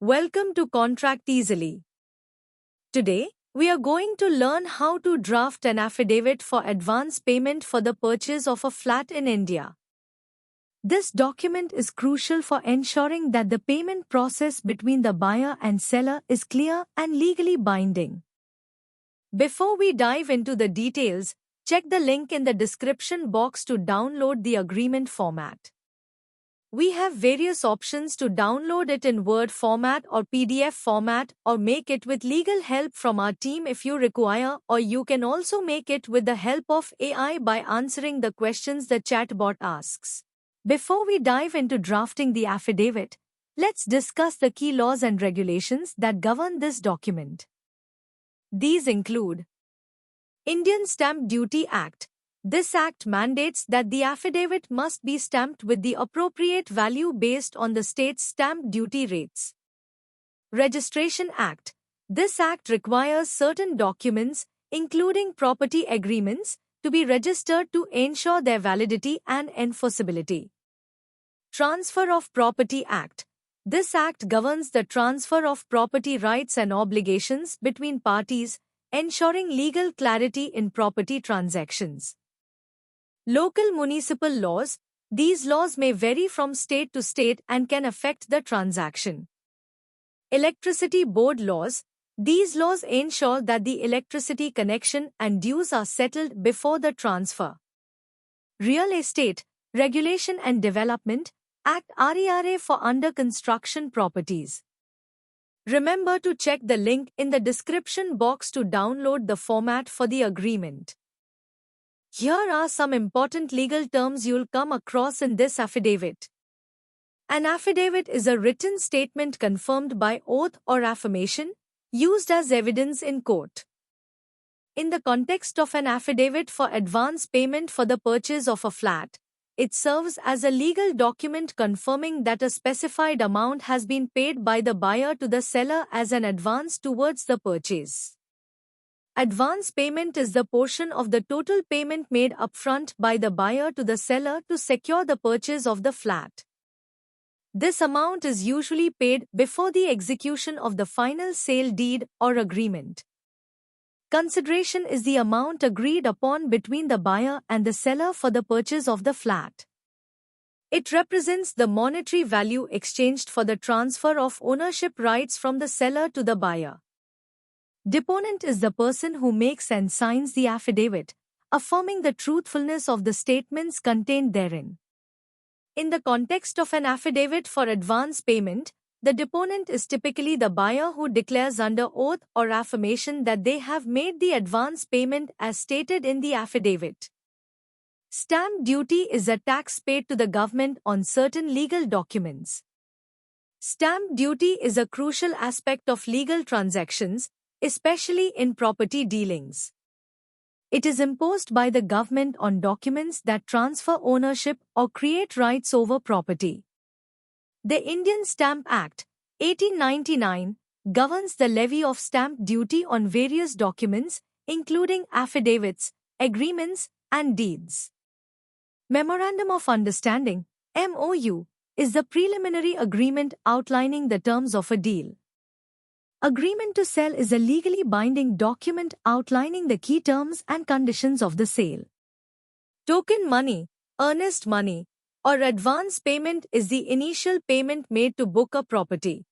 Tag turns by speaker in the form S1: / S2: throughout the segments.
S1: Welcome to Contract Easily. Today, we are going to learn how to draft an affidavit for advance payment for the purchase of a flat in India. This document is crucial for ensuring that the payment process between the buyer and seller is clear and legally binding. Before we dive into the details, check the link in the description box to download the agreement format. We have various options to download it in Word format or PDF format, or make it with legal help from our team if you require, or you can also make it with the help of AI by answering the questions the chatbot asks. Before we dive into drafting the affidavit, let's discuss the key laws and regulations that govern this document. These include Indian Stamp Duty Act. This act mandates that the affidavit must be stamped with the appropriate value based on the state's stamp duty rates. Registration Act. This act requires certain documents, including property agreements, to be registered to ensure their validity and enforceability. Transfer of Property Act. This act governs the transfer of property rights and obligations between parties, ensuring legal clarity in property transactions. Local municipal laws. These laws may vary from state to state and can affect the transaction. Electricity Board laws. These laws ensure that the electricity connection and dues are settled before the transfer. Real Estate, Regulation and Development Act RERA for under construction properties. Remember to check the link in the description box to download the format for the agreement. Here are some important legal terms you'll come across in this affidavit. An affidavit is a written statement confirmed by oath or affirmation, used as evidence in court. In the context of an affidavit for advance payment for the purchase of a flat, it serves as a legal document confirming that a specified amount has been paid by the buyer to the seller as an advance towards the purchase. Advance payment is the portion of the total payment made upfront by the buyer to the seller to secure the purchase of the flat. This amount is usually paid before the execution of the final sale deed or agreement. Consideration is the amount agreed upon between the buyer and the seller for the purchase of the flat. It represents the monetary value exchanged for the transfer of ownership rights from the seller to the buyer. Deponent is the person who makes and signs the affidavit, affirming the truthfulness of the statements contained therein. In the context of an affidavit for advance payment, the deponent is typically the buyer who declares under oath or affirmation that they have made the advance payment as stated in the affidavit. Stamp duty is a tax paid to the government on certain legal documents. Stamp duty is a crucial aspect of legal transactions, especially in property dealings. It is imposed by the government on documents that transfer ownership or create rights over property. The Indian Stamp Act, 1899, governs the levy of stamp duty on various documents, including affidavits, agreements, and deeds. Memorandum of Understanding, MOU, is the preliminary agreement outlining the terms of a deal. Agreement to sell is a legally binding document outlining the key terms and conditions of the sale. Token money, earnest money, or advance payment is the initial payment made to book a property.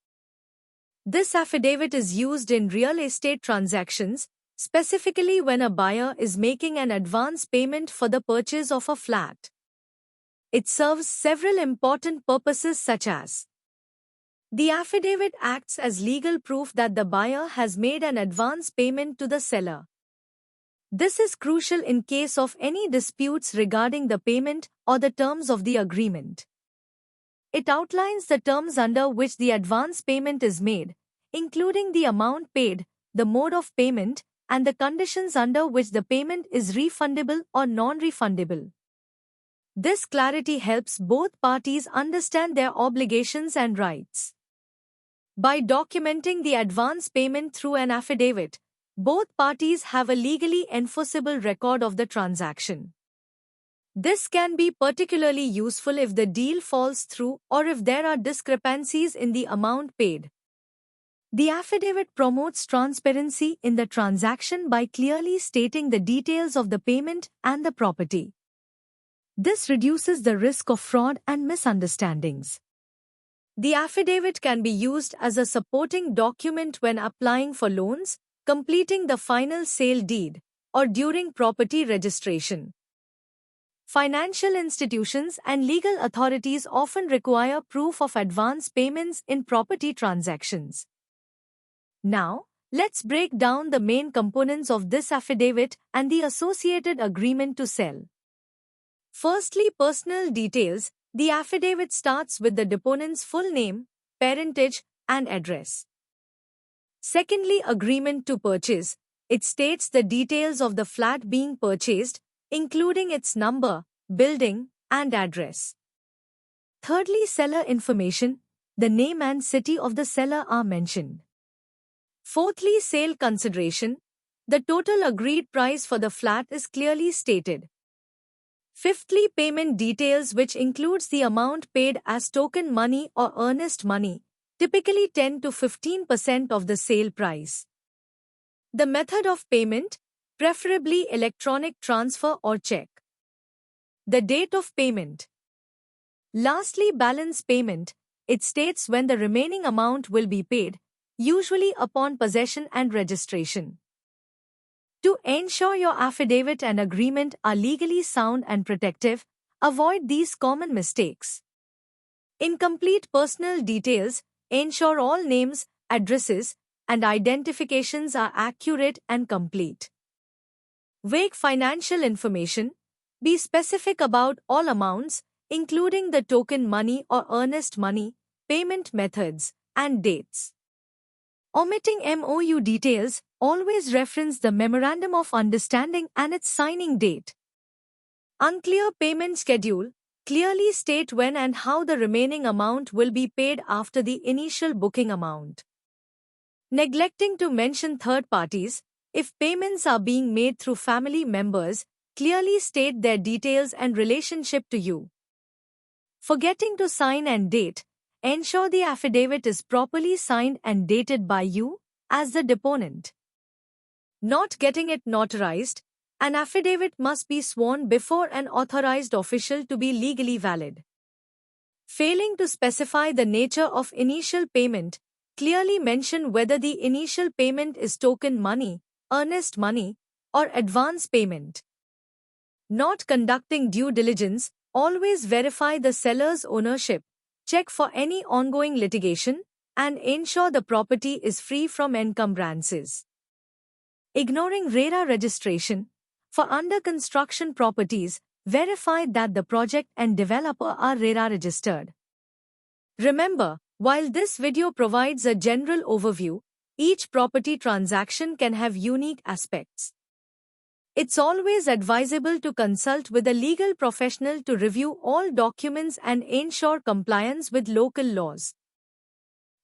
S1: This affidavit is used in real estate transactions, specifically when a buyer is making an advance payment for the purchase of a flat. It serves several important purposes such as: the affidavit acts as legal proof that the buyer has made an advance payment to the seller. This is crucial in case of any disputes regarding the payment or the terms of the agreement. It outlines the terms under which the advance payment is made, including the amount paid, the mode of payment, and the conditions under which the payment is refundable or non-refundable. This clarity helps both parties understand their obligations and rights. By documenting the advance payment through an affidavit, both parties have a legally enforceable record of the transaction. This can be particularly useful if the deal falls through or if there are discrepancies in the amount paid. The affidavit promotes transparency in the transaction by clearly stating the details of the payment and the property. This reduces the risk of fraud and misunderstandings. The affidavit can be used as a supporting document when applying for loans, completing the final sale deed, or during property registration. Financial institutions and legal authorities often require proof of advance payments in property transactions. Now, let's break down the main components of this affidavit and the associated agreement to sell. Firstly, personal details. The affidavit starts with the deponent's full name, parentage, and address. Secondly, agreement to purchase. It states the details of the flat being purchased, including its number, building, and address. Thirdly, seller information. The name and city of the seller are mentioned. Fourthly, sale consideration. The total agreed price for the flat is clearly stated. Fifthly, payment details, which includes the amount paid as token money or earnest money, typically 10 to 15% of the sale price. The method of payment, preferably electronic transfer or check. The date of payment. Lastly, balance payment. It states when the remaining amount will be paid, usually upon possession and registration. To ensure your affidavit and agreement are legally sound and protective, avoid these common mistakes. Incomplete personal details. Ensure all names, addresses, and identifications are accurate and complete. Vague financial information. Be specific about all amounts, including the token money or earnest money, payment methods, and dates. Omitting MOU details. Always reference the Memorandum of Understanding and its signing date. Unclear payment schedule. Clearly state when and how the remaining amount will be paid after the initial booking amount. Neglecting to mention third parties. If payments are being made through family members, clearly state their details and relationship to you. Forgetting to sign and date. Ensure the affidavit is properly signed and dated by you as the deponent. Not getting it notarized. An affidavit must be sworn before an authorized official to be legally valid. Failing to specify the nature of initial payment. Clearly mention whether the initial payment is token money, earnest money, or advance payment. Not conducting due diligence. Always verify the seller's ownership, check for any ongoing litigation, and ensure the property is free from encumbrances. Ignoring RERA registration. For under construction properties, verify that the project and developer are RERA registered. Remember, while this video provides a general overview, each property transaction can have unique aspects. It's always advisable to consult with a legal professional to review all documents and ensure compliance with local laws.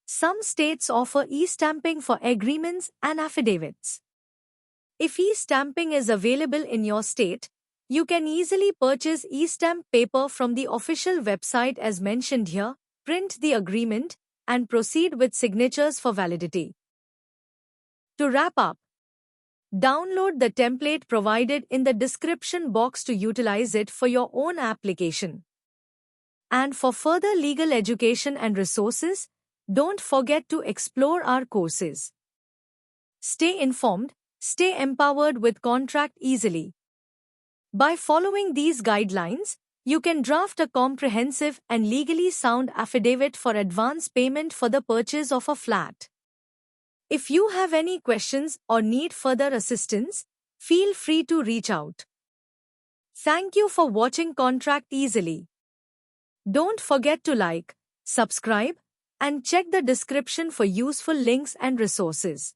S1: Some states offer e-stamping for agreements and affidavits. If e-stamping is available in your state, you can easily purchase e-stamp paper from the official website as mentioned here, print the agreement, and proceed with signatures for validity. To wrap up, download the template provided in the description box to utilize it for your own application. And for further legal education and resources, don't forget to explore our courses. Stay informed, stay empowered with Contract Easily. By following these guidelines, you can draft a comprehensive and legally sound affidavit for advance payment for the purchase of a flat. If you have any questions or need further assistance, feel free to reach out. Thank you for watching Contract Easily. Don't forget to like, subscribe, and check the description for useful links and resources.